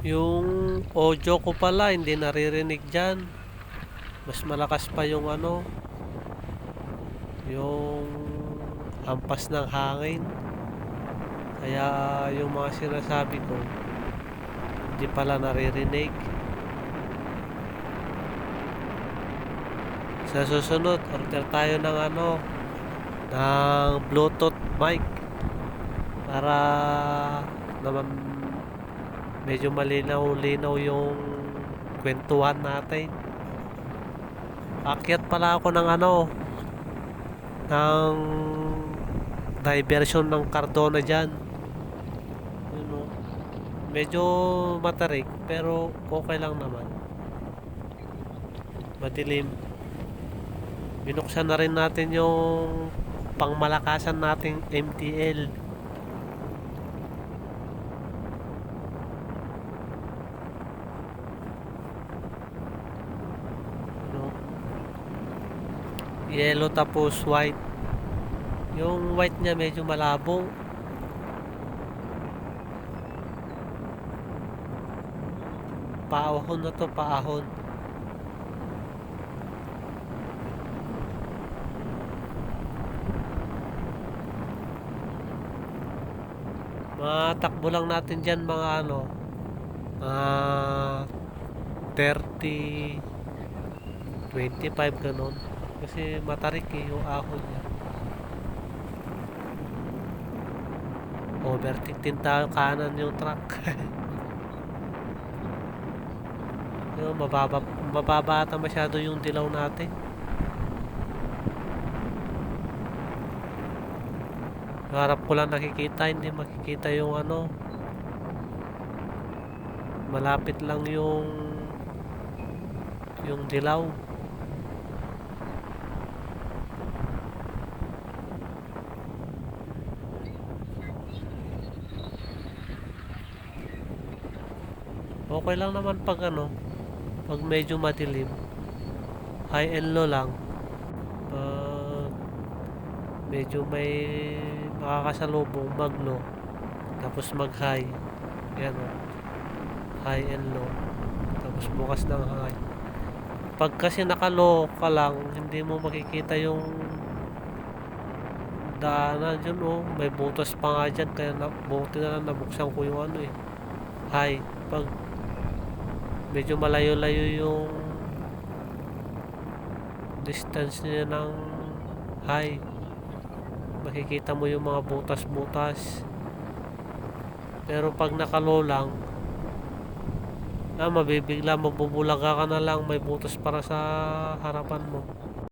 Yung audio ko pala hindi naririnig dyan. Mas malakas pa yung yung hampas ng hangin. Kaya yung mga sinasabi ko hindi pala naririnig. Sa susunod, order tayo ng ng Bluetooth mic para naman medyo malinaw-linaw yung kwentuhan natin. Akyat pala ako ng ng diversion ng Cardona dyan. Yun, oh. Medyo matarik pero okay lang naman. Madilim. Binuksan na rin natin yung pangmalakasan nating MTL. Ano? Yellow tapos white. Yung white niya medyo malabo. Paahon na to, paahon. Matakbo lang natin dyan mga 30, 25 ganon. Kasi matarik yung ahon niya. Overtake din tayo kanan yung truck. Yung mababa ata masyado yung dilaw natin. Harap ko lang nakikita, hindi makikita yung malapit lang yung dilaw. Okay lang naman pag pag medyo madilim. High and low lang. Pag medyo may makakasalubong, mag-low. Tapos mag-high. Yan o. High and low. Tapos bukas ng high. Pag kasi naka-low ka lang, hindi mo makikita yung daanan dyan o. May butas pa nga dyan. Kaya buti na lang nabuksan ko yung high. Pag medyo malayo-layo yung distance niya ng high, makikita mo yung mga butas-butas. Pero pag nakalow lang, mabibigla, magbubulaga ka na lang, may butas para sa harapan mo.